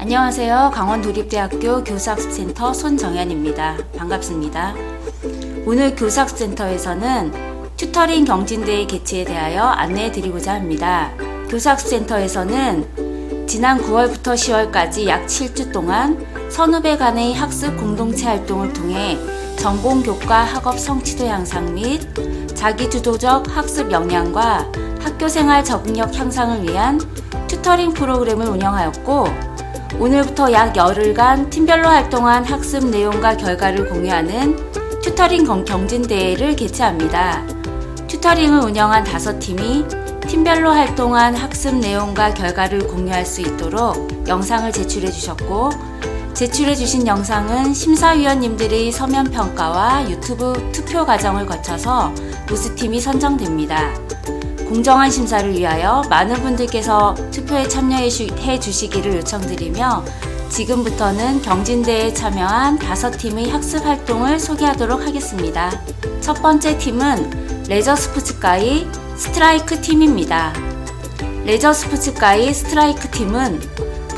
안녕하세요. 강원도립대학교 교수학습센터 손정현입니다. 반갑습니다. 오늘 교수학습센터에서는 튜터링 경진대회 개최에 대하여 안내해 드리고자 합니다. 교수학습센터에서는 지난 9월부터 10월까지 약 7주 동안 1000여 간의 학습 공동체 활동을 통해 전공 교과 학업 성취도 향상 및 자기주도적 학습 역량과 학교생활 적응력 향상을 위한 튜터링 프로그램을 운영하였고, 오늘부터 약 열흘간 팀별로 활동한 학습 내용과 결과를 공유하는 튜터링 경진대회를 개최합니다. 튜터링을 운영한 5팀이 팀별로 활동한 학습 내용과 결과를 공유할 수 있도록 영상을 제출해 주셨고, 제출해 주신 영상은 심사위원님들의 서면 평가와 유튜브 투표 과정을 거쳐서 우수팀이 선정됩니다. 공정한 심사를 위하여 많은 분들께서 투표에 참여해 주시기를 요청드리며, 지금부터는 경진대회에 참여한 5팀의 학습 활동을 소개하도록 하겠습니다. 첫 번째 팀은 레저 스포츠과의 스트라이크 팀입니다. 레저 스포츠과의 스트라이크 팀은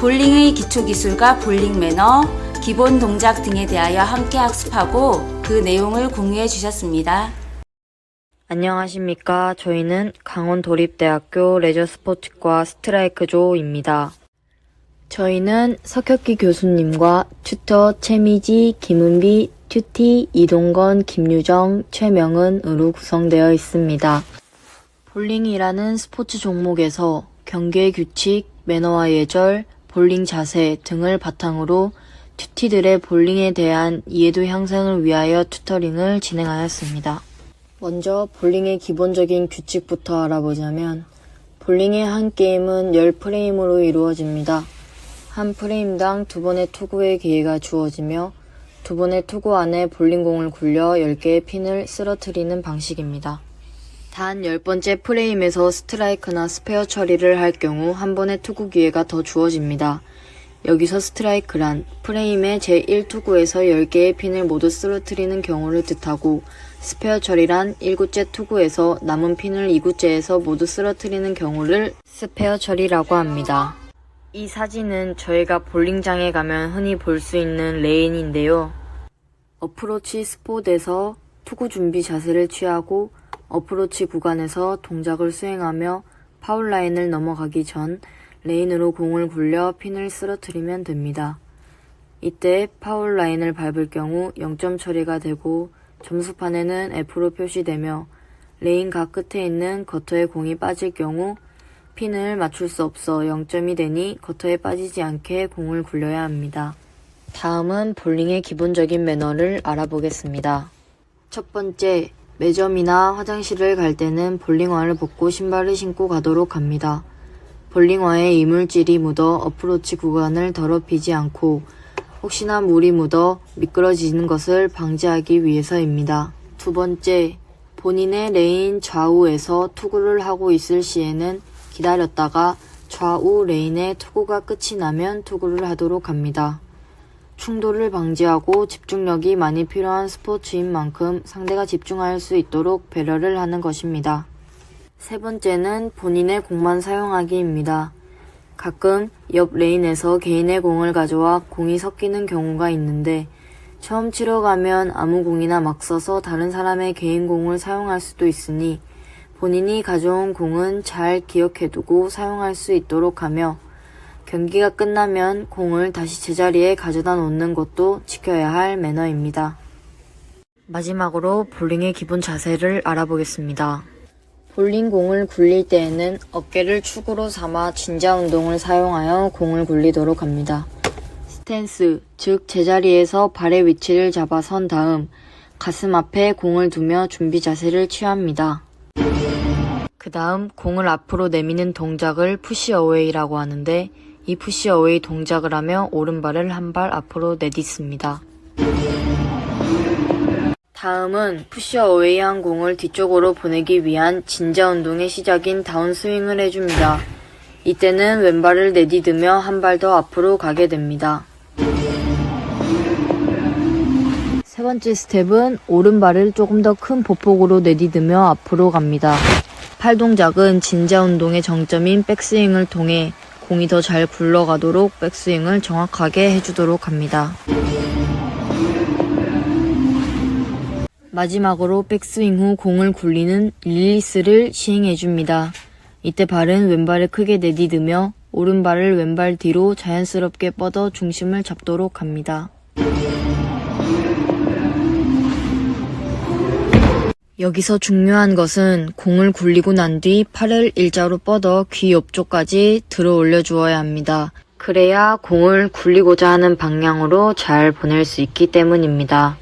볼링의 기초기술과 볼링 매너, 기본 동작 등에 대하여 함께 학습하고 그 내용을 공유해 주셨습니다. 안녕하십니까. 저희는 강원도립대학교 레저스포츠과 스트라이크조입니다. 저희는 석혁기 교수님과 튜터 최미지, 김은비, 튜티, 이동건, 김유정, 최명은으로 구성되어 있습니다. 볼링이라는 스포츠 종목에서 경기의 규칙, 매너와 예절, 볼링 자세 등을 바탕으로 튜티들의 볼링에 대한 이해도 향상을 위하여 튜터링을 진행하였습니다. 먼저 볼링의 기본적인 규칙부터 알아보자면, 볼링의 한 게임은 10프레임으로 이루어집니다. 한 프레임당 2번의 투구의 기회가 주어지며 2번의 투구 안에 볼링공을 굴려 10개의 핀을 쓰러뜨리는 방식입니다. 단 10번째 프레임에서 스트라이크나 스페어 처리를 할 경우 한 번의 투구 기회가 더 주어집니다. 여기서 스트라이크란 프레임의 제1투구에서 10개의 핀을 모두 쓰러뜨리는 경우를 뜻하고, 스페어 처리란 1구째 투구에서 남은 핀을 2구째에서 모두 쓰러뜨리는 경우를 스페어 처리라고 합니다. 이 사진은 저희가 볼링장에 가면 흔히 볼 수 있는 레인인데요. 어프로치 스폿에서 투구 준비 자세를 취하고 어프로치 구간에서 동작을 수행하며 파울 라인을 넘어가기 전 레인으로 공을 굴려 핀을 쓰러뜨리면 됩니다. 이때 파울 라인을 밟을 경우 0점 처리가 되고, 점수판에는 F로 표시되며, 레인 각 끝에 있는 거터에 공이 빠질 경우 핀을 맞출 수 없어 0점이 되니 거터에 빠지지 않게 공을 굴려야 합니다. 다음은 볼링의 기본적인 매너를 알아보겠습니다. 첫 번째, 매점이나 화장실을 갈 때는 볼링화를 벗고 신발을 신고 가도록 합니다. 볼링화에 이물질이 묻어 어프로치 구간을 더럽히지 않고, 혹시나 물이 묻어 미끄러지는 것을 방지하기 위해서입니다. 두 번째, 본인의 레인 좌우에서 투구를 하고 있을 시에는 기다렸다가 좌우 레인의 투구가 끝이 나면 투구를 하도록 합니다. 충돌을 방지하고 집중력이 많이 필요한 스포츠인 만큼 상대가 집중할 수 있도록 배려를 하는 것입니다. 세 번째는 본인의 공만 사용하기입니다. 가끔 옆 레인에서 개인의 공을 가져와 공이 섞이는 경우가 있는데, 처음 치러 가면 아무 공이나 막 써서 다른 사람의 개인 공을 사용할 수도 있으니 본인이 가져온 공은 잘 기억해두고 사용할 수 있도록 하며, 경기가 끝나면 공을 다시 제자리에 가져다 놓는 것도 지켜야 할 매너입니다. 마지막으로 볼링의 기본 자세를 알아보겠습니다. 볼링공을 굴릴 때에는 어깨를 축으로 삼아 진자 운동을 사용하여 공을 굴리도록 합니다. 스탠스, 즉 제자리에서 발의 위치를 잡아 선 다음 가슴 앞에 공을 두며 준비 자세를 취합니다. 그 다음 공을 앞으로 내미는 동작을 푸시 어웨이라고 하는데, 이 푸시 어웨이 동작을 하며 오른발을 한 발 앞으로 내딛습니다. 다음은 푸시 어웨이한 공을 뒤쪽으로 보내기 위한 진자 운동의 시작인 다운스윙을 해줍니다. 이때는 왼발을 내딛으며 한 발 더 앞으로 가게 됩니다. 세 번째 스텝은 오른발을 조금 더 큰 보폭으로 내딛으며 앞으로 갑니다. 팔 동작은 진자 운동의 정점인 백스윙을 통해 공이 더 잘 굴러가도록 백스윙을 정확하게 해주도록 합니다. 마지막으로 백스윙 후 공을 굴리는 릴리스를 시행해줍니다. 이때 발은 왼발을 크게 내디디며 오른발을 왼발 뒤로 자연스럽게 뻗어 중심을 잡도록 합니다. 여기서 중요한 것은 공을 굴리고 난 뒤 팔을 일자로 뻗어 귀 옆쪽까지 들어 올려 주어야 합니다. 그래야 공을 굴리고자 하는 방향으로 잘 보낼 수 있기 때문입니다.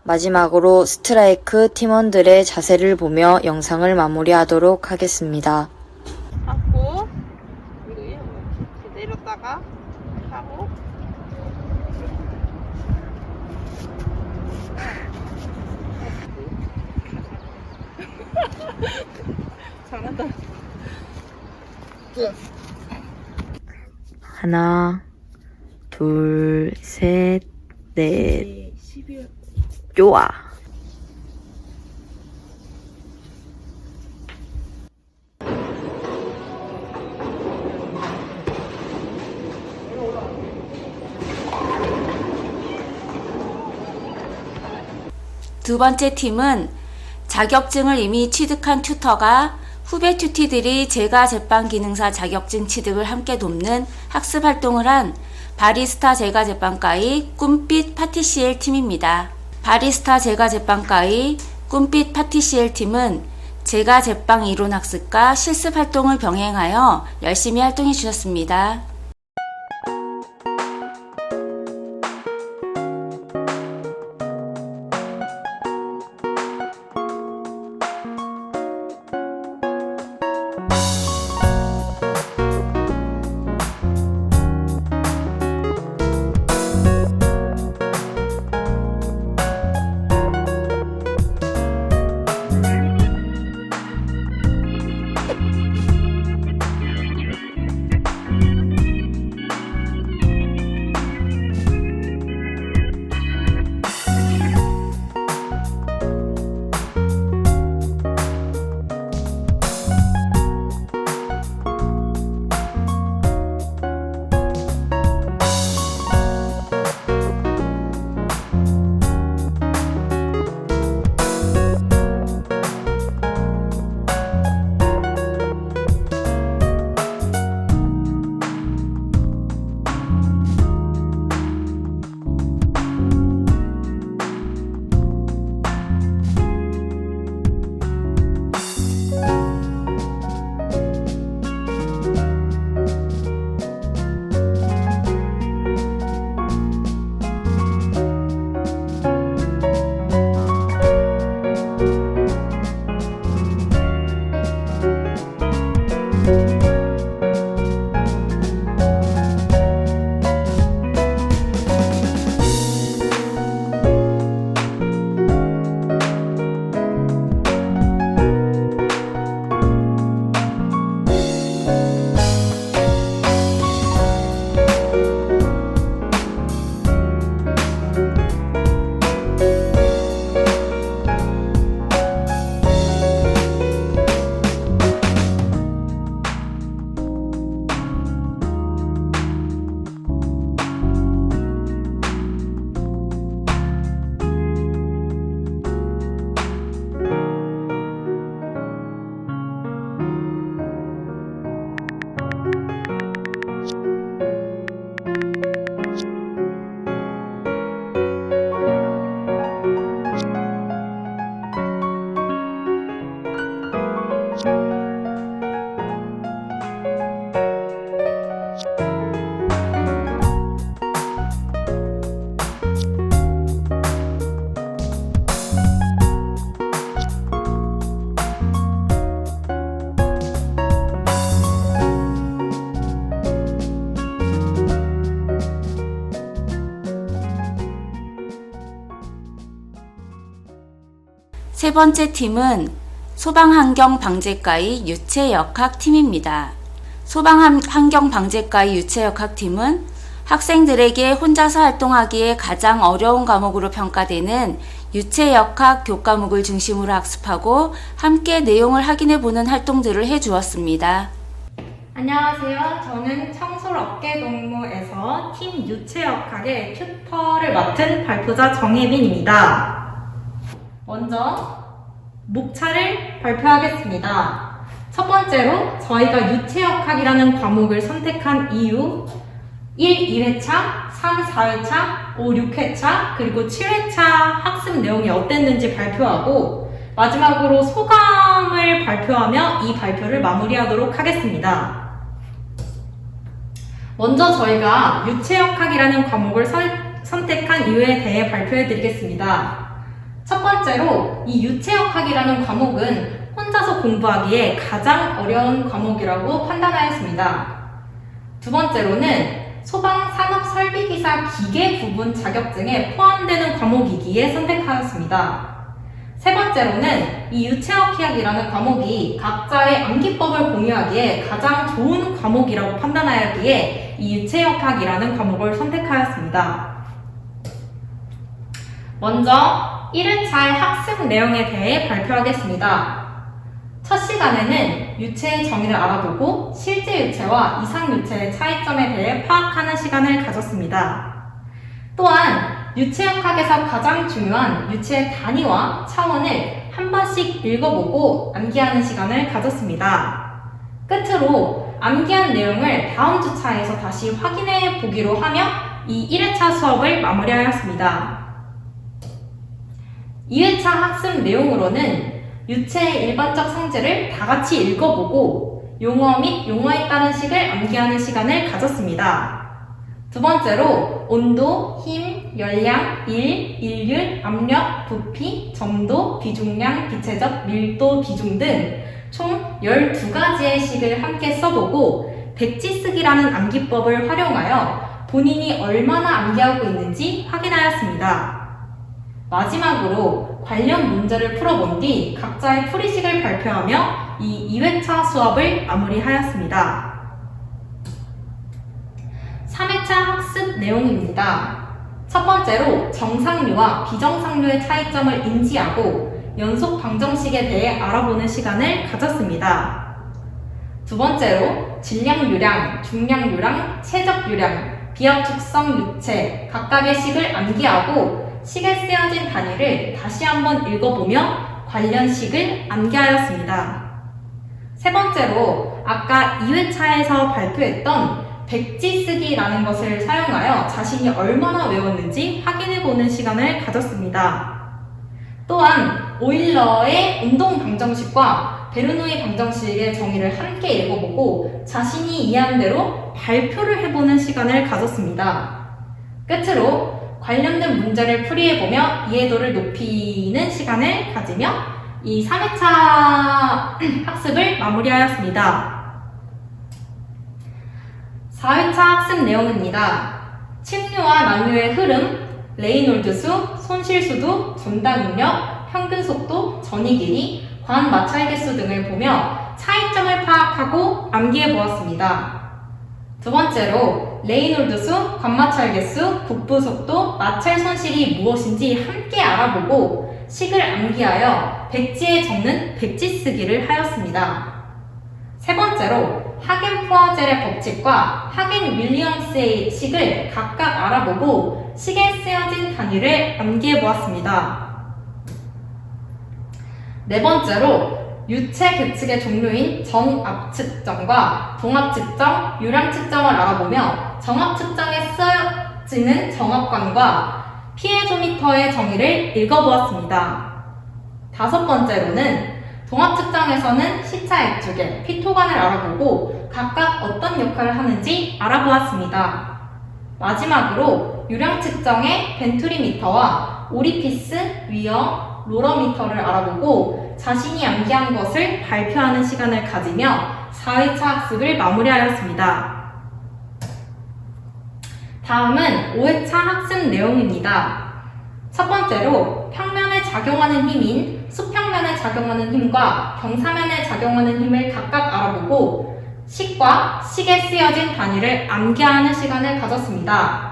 마지막으로 스트라이크 팀원들의 자세를 보며 영상을 마무리하도록 하겠습니다. 하고 이렇게 내렸다가 하고 잘한다. 하나, 둘, 셋, 넷. 좋아. 두 번째 팀은 자격증을 이미 취득한 튜터가 후배 튜티들이 제가 제빵 기능사 자격증 취득을 함께 돕는 학습 활동을 한 바리스타 제과 제빵과의 꿈빛 파티시엘 팀입니다. 바리스타 제과 제빵과의 꿈빛 파티시엘 팀은 제과 제빵 이론 학습과 실습 활동을 병행하여 열심히 활동해 주셨습니다. 세 번째 팀은 소방환경방재과의 유체역학팀입니다. 소방환경방재과의 유체역학팀은 학생들에게 혼자서 활동하기에 가장 어려운 과목으로 평가되는 유체역학 교과목을 중심으로 학습하고 함께 내용을 확인해 보는 활동들을 해 주었습니다. 안녕하세요. 저는 청솔업계동무에서 팀 유채역학의 튜터를 맡은 발표자 정혜빈입니다. 먼저 목차를 발표하겠습니다. 첫 번째로 저희가 유채역학이라는 과목을 선택한 이유 1, 2회차, 3, 4회차, 5, 6회차, 그리고 7회차 학습 내용이 어땠는지 발표하고 마지막으로 소감을 발표하며 이 발표를 마무리하도록 하겠습니다. 먼저 저희가 유채역학이라는 과목을 선택한 이유에 대해 발표해 드리겠습니다. 첫 번째로 이 유채역학이라는 과목은 혼자서 공부하기에 가장 어려운 과목이라고 판단하였습니다. 두 번째로는 소방산업설비기사 기계 부분 자격증에 포함되는 과목이기에 선택하였습니다. 세 번째로는 이 유채역학이라는 과목이 각자의 암기법을 공유하기에 가장 좋은 과목이라고 판단하였기에 이 유채역학이라는 과목을 선택하였습니다. 먼저 1회차의 학습 내용에 대해 발표하겠습니다. 첫 시간에는 유체의 정의를 알아보고 실제 유체와 이상 유체의 차이점에 대해 파악하는 시간을 가졌습니다. 또한 유채역학에서 가장 중요한 유체의 단위와 차원을 한 번씩 읽어보고 암기하는 시간을 가졌습니다. 끝으로 암기한 내용을 다음 주차에서 다시 확인해 보기로 하며 이 1회차 수업을 마무리하였습니다. 2회차 학습 내용으로는 유체의 일반적 성질을 다 같이 읽어보고 용어 및 용어에 따른 식을 암기하는 시간을 가졌습니다. 두 번째로 온도, 힘, 열량, 일률, 압력, 부피, 점도, 비중량, 비체적, 밀도, 비중 등 총 12가지의 식을 함께 써보고 백지쓰기라는 암기법을 활용하여 본인이 얼마나 암기하고 있는지 확인하였습니다. 마지막으로 관련 문제를 풀어본 뒤 각자의 풀이식을 발표하며 이 2회차 수업을 마무리하였습니다. 3회차 학습 내용입니다. 첫 번째로 정상류와 비정상류의 차이점을 인지하고 연속 방정식에 대해 알아보는 시간을 가졌습니다. 두 번째로 질량유량, 중량유량, 최적유량, 비압축성 유체 각각의 식을 암기하고 식에 쓰여진 단위를 다시 한번 읽어보며 관련 식을 암기하였습니다. 세 번째로 아까 2회차에서 발표했던 백지쓰기라는 것을 사용하여 자신이 얼마나 외웠는지 확인해보는 시간을 가졌습니다. 또한 오일러의 운동 방정식과 베르노이 방정식의 정의를 함께 읽어보고 자신이 이해한 대로 발표를 해보는 시간을 가졌습니다. 끝으로 관련된 문제를 풀이해보며 이해도를 높이는 시간을 가지며 이 3회차 학습을 마무리하였습니다. 4회차 학습 내용입니다. 침류와 난류의 흐름, 레이놀드수, 손실수도, 전달능력, 평균속도, 전이 길이, 관마찰계수 등을 보며 차이점을 파악하고 암기해 보았습니다. 두 번째로 레이놀드수, 관마찰계수, 국부속도, 마찰 손실이 무엇인지 함께 알아보고 식을 암기하여 백지에 적는 백지쓰기를 하였습니다. 세 번째로 하겐 포아젤의 법칙과 하겐 윌리엄스의 식을 각각 알아보고 식에 쓰여진 단위를 암기해 보았습니다. 네 번째로 유체 계측의 종류인 정압측정과 동압측정, 유량측정을 알아보며 정압측정에 쓰여지는 정압관과 피에조미터의 정의를 읽어보았습니다. 다섯 번째로는 동압측정에서는 시차 액축의 피토관을 알아보고 각각 어떤 역할을 하는지 알아보았습니다. 마지막으로 유량측정의 벤투리미터와 오리피스, 위어, 로러미터를 알아보고 자신이 암기한 것을 발표하는 시간을 가지며 4회차 학습을 마무리하였습니다. 다음은 5회차 학습 내용입니다. 첫 번째로 평면에 작용하는 힘인 수평면에 작용하는 힘과 경사면에 작용하는 힘을 각각 알아보고 식과 식에 쓰여진 단위를 암기하는 시간을 가졌습니다.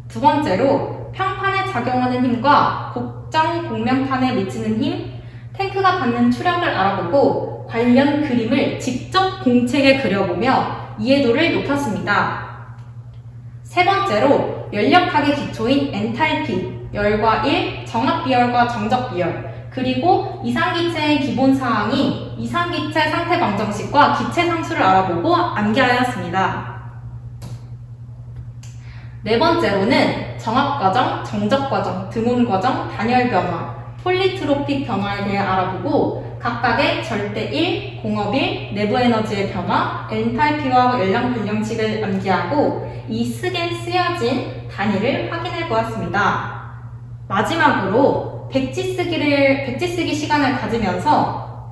두 번째로 평판에 작용하는 힘과 곡정 곡면판에 미치는 힘, 탱크가 받는 추력을 알아보고 관련 그림을 직접 공책에 그려보며 이해도를 높였습니다. 세 번째로 연력학의 기초인 엔탈피, 열과 일, 정합비열과 정적비열, 그리고 이상기체의 기본사항인 이상기체 상태 방정식과 기체 상수를 알아보고 암기하였습니다. 네 번째로는 정합과정, 정적과정, 드몬과정, 단열변화, 폴리트로픽 변화에 대해 알아보고 각각의 절대 1, 공업 1, 내부 에너지의 변화, 엔탈피와 연량 변형식을 암기하고 이 쓰겐 쓰여진 단위를 확인해 보았습니다. 마지막으로 백지 쓰기 시간을 가지면서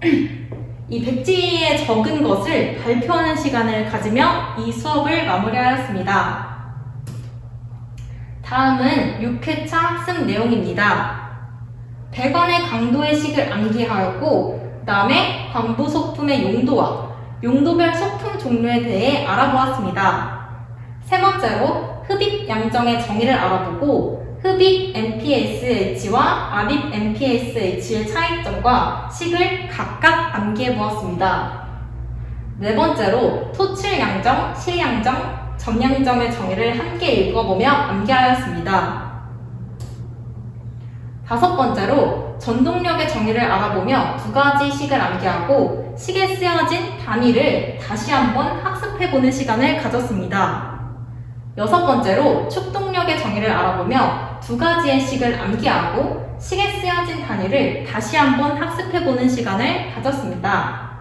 이 백지에 적은 것을 발표하는 시간을 가지며 이 수업을 마무리하였습니다. 다음은 6회차 학습 내용입니다. 100원의 강도의 식을 암기하였고 그 다음에 관부 소품의 용도와 용도별 소품 종류에 대해 알아보았습니다. 세 번째로 흡입 양정의 정의를 알아보고 흡입 MPSH와 압입 MPSH의 차이점과 식을 각각 암기해 보았습니다. 네 번째로 토칠 양정, 실양정, 점양정의 정의를 함께 읽어보며 암기하였습니다. 다섯 번째로 전동력의 정의를 알아보며 두 가지 식을 암기하고 식에 쓰여진 단위를 다시 한번 학습해보는 시간을 가졌습니다. 여섯 번째로 축동력의 정의를 알아보며 두 가지의 식을 암기하고 식에 쓰여진 단위를 다시 한번 학습해보는 시간을 가졌습니다.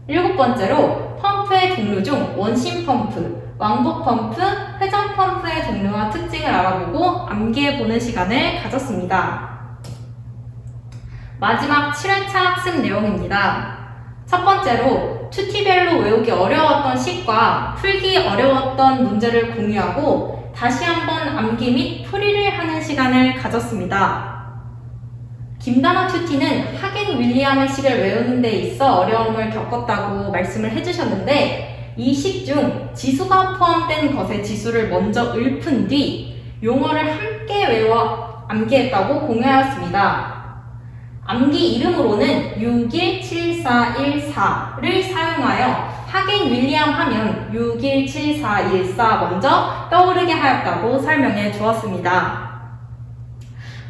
일곱 번째로 펌프의 종류 중 원심 펌프, 왕복 펌프, 회전 펌프의 종류와 특징을 알아보고 암기해보는 시간을 가졌습니다. 마지막 7회차 학습 내용입니다. 첫 번째로 튜티별로 외우기 어려웠던 식과 풀기 어려웠던 문제를 공유하고 다시 한번 암기 및 풀이를 하는 시간을 가졌습니다. 김다나 튜티는 하겐 윌리엄의 식을 외우는 데 있어 어려움을 겪었다고 말씀을 해주셨는데 이 식 중 지수가 포함된 것의 지수를 먼저 읊은 뒤 용어를 함께 외워 암기했다고 공유하였습니다. 암기 이름으로는 617414를 사용하여 하겐 윌리엄 하면 617414 먼저 떠오르게 하였다고 설명해 주었습니다.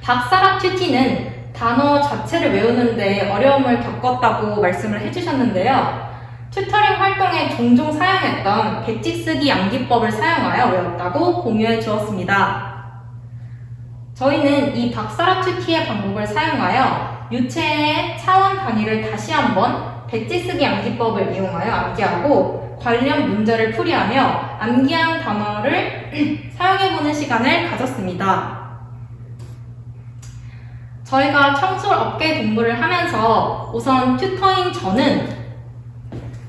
박사라 튜티는 단어 자체를 외우는데 어려움을 겪었다고 말씀을 해주셨는데요. 튜터링 활동에 종종 사용했던 백지쓰기 암기법을 사용하여 외웠다고 공유해 주었습니다. 저희는 이 박사라 튜티의 방법을 사용하여 유체의 차원 단위를 다시 한번 백지쓰기 암기법을 이용하여 암기하고 관련 문제를 풀이하며 암기한 단어를 사용해보는 시간을 가졌습니다. 저희가 청솔 업계 공부를 하면서 우선 튜터인 저는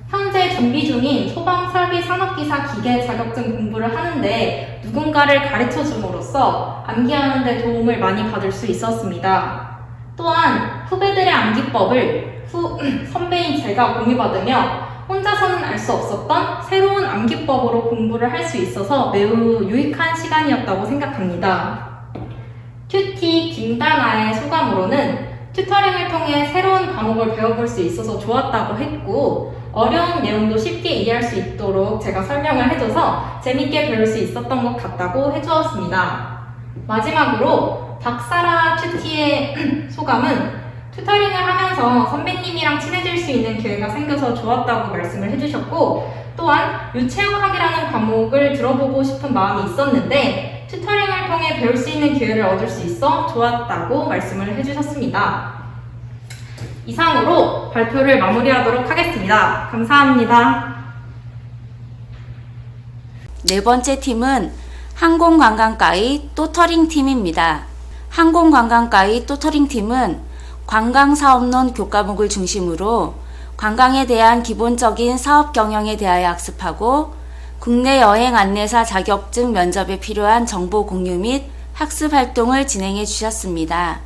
현재 준비 중인 소방설비 산업기사 기계 자격증 공부를 하는데 누군가를 가르쳐 줌으로써 암기하는 데 도움을 많이 받을 수 있었습니다. 또한 후배들의 암기법을 선배인 제가 공유받으며 혼자서는 알 수 없었던 새로운 암기법으로 공부를 할 수 있어서 매우 유익한 시간이었다고 생각합니다. 튜티 김다나의 소감으로는 튜터링을 통해 새로운 과목을 배워볼 수 있어서 좋았다고 했고 어려운 내용도 쉽게 이해할 수 있도록 제가 설명을 해줘서 재밌게 배울 수 있었던 것 같다고 해주었습니다. 마지막으로 박사라 튜티의 소감은 튜터링을 하면서 선배님이랑 친해질 수 있는 기회가 생겨서 좋았다고 말씀을 해주셨고 또한 유체역학이라는 과목을 들어보고 싶은 마음이 있었는데 튜터링을 통해 배울 수 있는 기회를 얻을 수 있어 좋았다고 말씀을 해주셨습니다. 이상으로 발표를 마무리하도록 하겠습니다. 감사합니다. 네 번째 팀은 항공관광과의 또터링 팀입니다. 항공관광과의 또터링 팀은 관광사업론 교과목을 중심으로 관광에 대한 기본적인 사업 경영에 대하여 학습하고 국내 여행 안내사 자격증 면접에 필요한 정보 공유 및 학습 활동을 진행해 주셨습니다.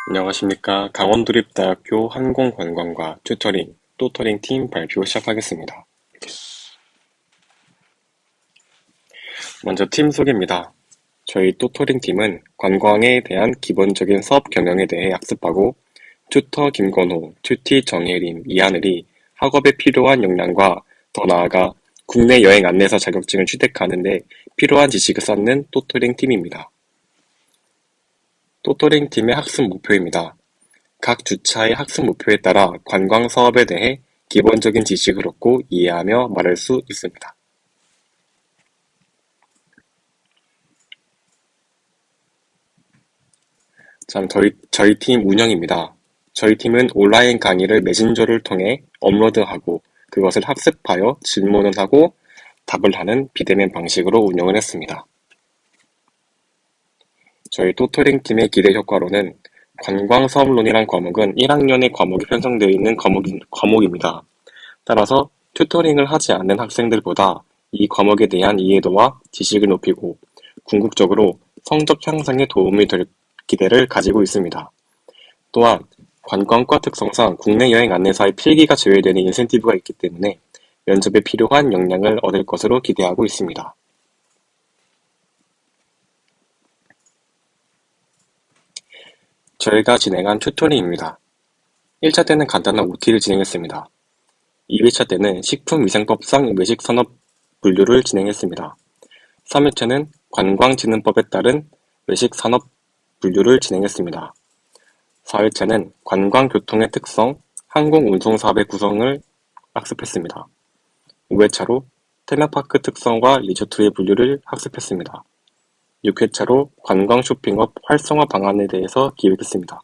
안녕하십니까. 강원도립대학교 항공관광과 튜터링, 또터링 팀 발표 시작하겠습니다. 먼저 팀 소개입니다. 저희 또터링 팀은 관광에 대한 기본적인 사업 경영에 대해 학습하고 튜터 김건호, 튜티 정혜림, 이하늘이 학업에 필요한 역량과 더 나아가 국내 여행 안내사 자격증을 취득하는 데 필요한 지식을 쌓는 또토링 팀입니다. 또토링 팀의 학습 목표입니다. 각 주차의 학습 목표에 따라 관광 사업에 대해 기본적인 지식을 얻고 이해하며 말할 수 있습니다. 자, 저희 팀 운영입니다. 저희 팀은 온라인 강의를 메신저를 통해 업로드하고 그것을 학습하여 질문을 하고 답을 하는 비대면 방식으로 운영을 했습니다. 저희 또토링 팀의 기대 효과로는 관광사업론이란 과목은 1학년의 과목이 편성되어 있는 과목입니다. 따라서 튜터링을 하지 않는 학생들보다 이 과목에 대한 이해도와 지식을 높이고 궁극적으로 성적 향상에 도움이 될 기대를 가지고 있습니다. 또한 관광과 특성상 국내 여행 안내사의 필기가 제외되는 인센티브가 있기 때문에 면접에 필요한 역량을 얻을 것으로 기대하고 있습니다. 저희가 진행한 튜토링입니다. 1차 때는 간단한 OT를 진행했습니다. 2회차 때는 식품위생법상 외식산업 분류를 진행했습니다. 3회차는 관광진흥법에 따른 외식산업 분류를 진행했습니다. 4회차는 관광교통의 특성, 항공운송사업의 구성을 학습했습니다. 5회차로 테마파크 특성과 리조트의 분류를 학습했습니다. 6회차로 관광쇼핑업 활성화 방안에 대해서 기획했습니다.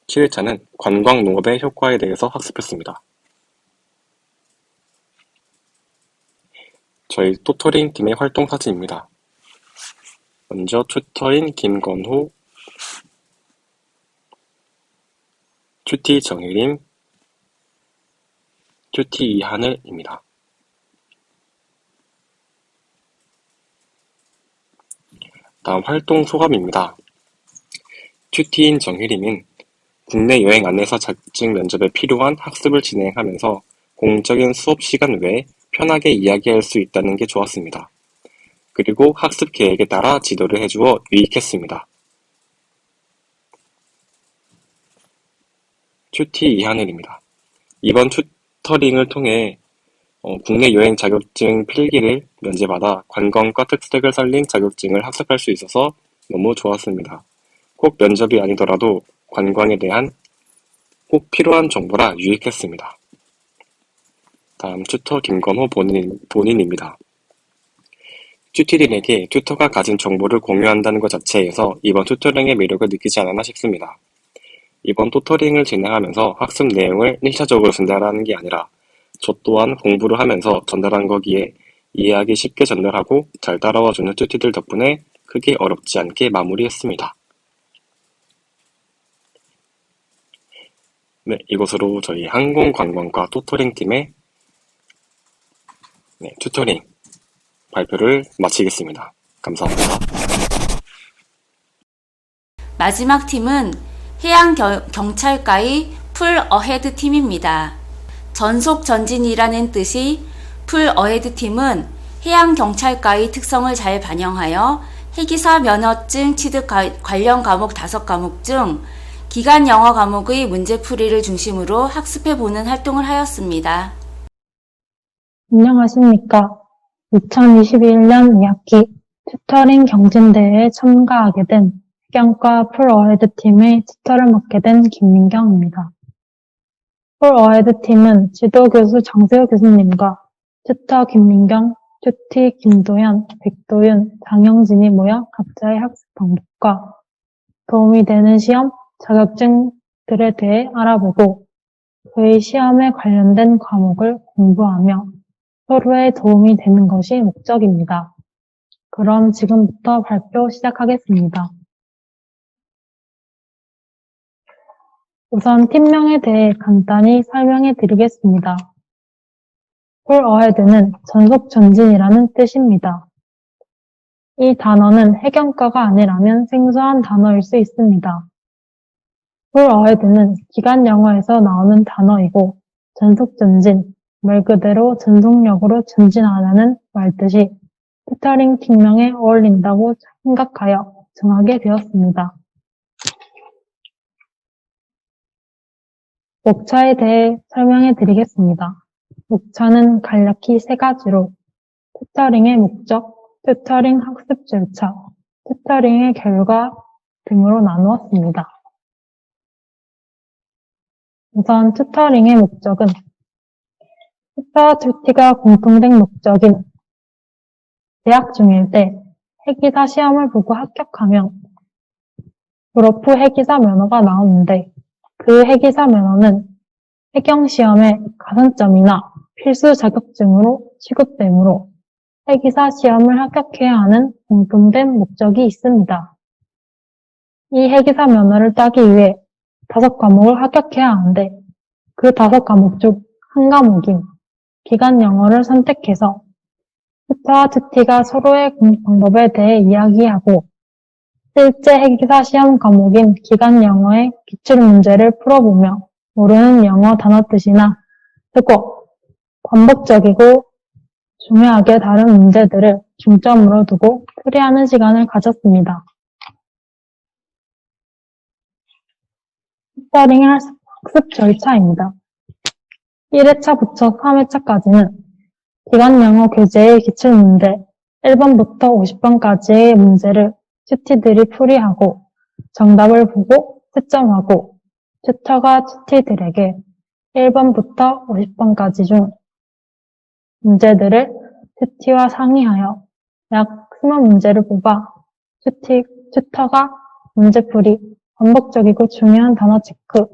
7회차는 관광농업의 효과에 대해서 학습했습니다. 저희 또토링 팀의 활동 사진입니다. 먼저 튜터인 김건호, 튜티 정혜림, 튜티 이하늘입니다. 다음 활동 소감입니다. 튜티인 정혜림은 국내 여행 안내사 자격증 면접에 필요한 학습을 진행하면서 공적인 수업 시간 외에 편하게 이야기할 수 있다는 게 좋았습니다. 그리고 학습 계획에 따라 지도를 해주어 유익했습니다. 튜티 이하늘입니다. 이번 튜터링을 통해 국내 여행 자격증 필기를 면제받아 관광과 특색을 살린 자격증을 학습할 수 있어서 너무 좋았습니다. 꼭 면접이 아니더라도 관광에 대한 꼭 필요한 정보라 유익했습니다. 다음 튜터 김건호 본인입니다. 튜티린에게 튜터가 가진 정보를 공유한다는 것 자체에서 이번 튜터링의 매력을 느끼지 않았나 싶습니다. 이번 튜터링을 진행하면서 학습 내용을 1차적으로 전달하는 게 아니라 저 또한 공부를 하면서 전달한 거기에 이해하기 쉽게 전달하고 잘 따라와주는 튜티들 덕분에 크게 어렵지 않게 마무리했습니다. 네, 이것으로 저희 항공관광과 또토링팀의 튜터링 발표를 마치겠습니다. 감사합니다. 마지막 팀은 해양경찰과의 풀 어헤드 팀입니다. 전속 전진이라는 뜻이 풀 어헤드 팀은 해양경찰과의 특성을 잘 반영하여 해기사 면허증 취득 관련 과목 5과목 중 기간 영어 과목의 문제풀이를 중심으로 학습해보는 활동을 하였습니다. 안녕하십니까. 2021년 2학기 튜터링 경진대회에 참가하게 된 해경과 풀어헤드 팀의 튜터를 맡게 된 김민경입니다. 풀어헤드 팀은 지도교수 장세호 교수님과 튜터 김민경, 튜티 김도현, 백도윤, 장영진이 모여 각자의 학습 방법과 도움이 되는 시험, 자격증들에 대해 알아보고 그의 시험에 관련된 과목을 공부하며 서로의 도움이 되는 것이 목적입니다. 그럼 지금부터 발표 시작하겠습니다. 우선 팀명에 대해 간단히 설명해 드리겠습니다. 풀 어헤드는 전속 전진이라는 뜻입니다. 이 단어는 해경과가 아니라면 생소한 단어일 수 있습니다. 풀 어헤드는 기간 영어에서 나오는 단어이고 전속 전진, 말 그대로 전속력으로 전진하라는 말뜻이 튜터링 팀명에 어울린다고 생각하여 정하게 되었습니다. 목차에 대해 설명해 드리겠습니다. 목차는 간략히 세 가지로 튜터링의 목적, 튜터링 학습 절차, 튜터링의 결과 등으로 나누었습니다. 우선 튜터링의 목적은 튜터와 튜티가 공통된 목적인 재학 중일 때 회계사 시험을 보고 합격하면 졸업 후 회계사 면허가 나오는데 그 회계사 면허는 회경시험의 가산점이나 필수 자격증으로 취급되므로 회계사 시험을 합격해야 하는 공통된 목적이 있습니다. 이 회계사 면허를 따기 위해 5과목을 합격해야 하는데 그 5과목 중 한 과목인 기간 영어를 선택해서 튜터와 튜티가 서로의 공부 방법에 대해 이야기하고 실제 회계사 시험 과목인 기간 영어의 기출 문제를 풀어보며 모르는 영어 단어 뜻이나 특어, 반복적이고 중요하게 다른 문제들을 중점으로 두고 풀이하는 시간을 가졌습니다. 튜터링의 학습 절차입니다. 1회차부터 3회차까지는 기간 영어 교재의 기출문제 1번부터 50번까지의 문제를 튜티들이 풀이하고 정답을 보고 채점하고 튜터가 튜티들에게 1번부터 50번까지 중 문제들을 튜티와 상의하여 약 20문제를 뽑아 튜터가 문제풀이, 반복적이고 중요한 단어 체크,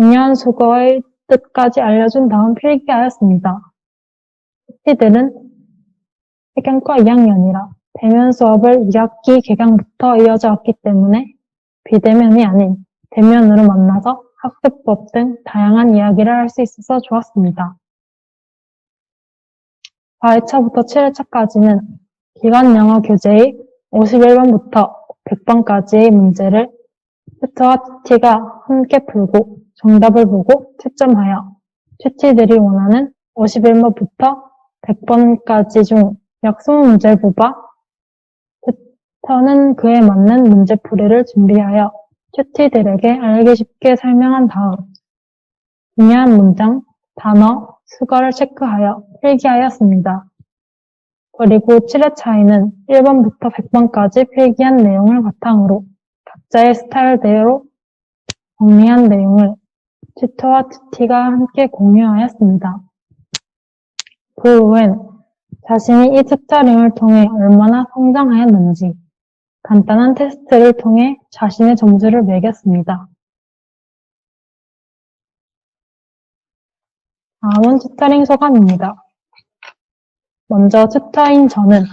중요한 수거의 뜻까지 알려준 다음 필기하였습니다. 튜티들은 회경과 2학년이라 대면 수업을 2학기 개강부터 이어져 왔기 때문에 비대면이 아닌 대면으로 만나서 학습법 등 다양한 이야기를 할 수 있어서 좋았습니다. 4회차부터 7회차까지는 기간 영어 교재의 51번부터 100번까지의 문제를 튜터와 튜티가 함께 풀고 정답을 보고 채점하여 튜티들이 원하는 51번부터 100번까지 중 약 20문제를 뽑아 튜터는 그에 맞는 문제풀이를 준비하여 튜티들에게 알기 쉽게 설명한 다음 중요한 문장, 단어, 수거를 체크하여 필기하였습니다. 그리고 7회차에는 1번부터 100번까지 필기한 내용을 바탕으로 각자의 스타일대로 정리한 내용을 튜터와 튜티가 함께 공유하였습니다. 그 후엔 자신이 이 튜터링을 통해 얼마나 성장하였는지 간단한 테스트를 통해 자신의 점수를 매겼습니다. 다음은 튜터링 소감입니다. 먼저 튜터인 저는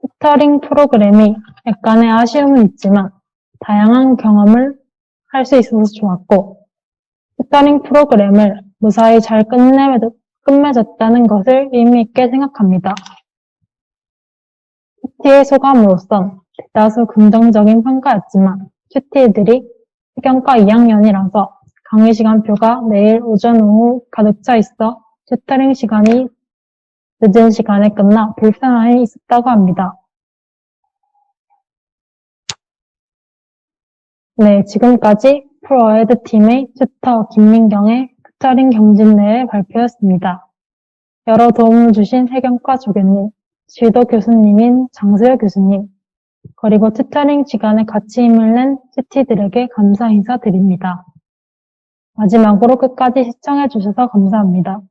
튜터링 프로그램이 약간의 아쉬움은 있지만 다양한 경험을 할 수 있어서 좋았고 튜터링 프로그램을 무사히 잘 끝맺었다는 것을 의미 있게 생각합니다. 튜티의 소감으로선 대다수 긍정적인 평가였지만 튜티들이 회경과 2학년이라서 강의 시간표가 매일 오전 오후 가득 차 있어 튜터링 시간이 늦은 시간에 끝나 불편함이 있었다고 합니다. 네, 지금까지 프로에드 팀의 튜터 김민경의 튜터링 경진대회 발표였습니다. 여러 도움을 주신 회경과 조교님, 지도 교수님인 장수혁 교수님, 그리고 튜터링 시간에 같이 힘을 낸 튜티들에게 감사 인사드립니다. 마지막으로 끝까지 시청해주셔서 감사합니다.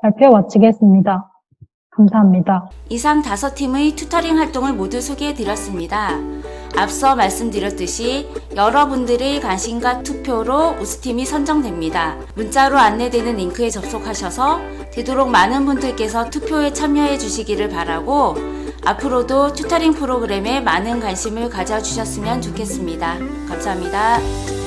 발표 마치겠습니다. 감사합니다. 이상 5팀의 튜터링 활동을 모두 소개해드렸습니다. 앞서 말씀드렸듯이 여러분들의 관심과 투표로 우수팀이 선정됩니다. 문자로 안내되는 링크에 접속하셔서 되도록 많은 분들께서 투표에 참여해 주시기를 바라고 앞으로도 튜터링 프로그램에 많은 관심을 가져주셨으면 좋겠습니다. 감사합니다.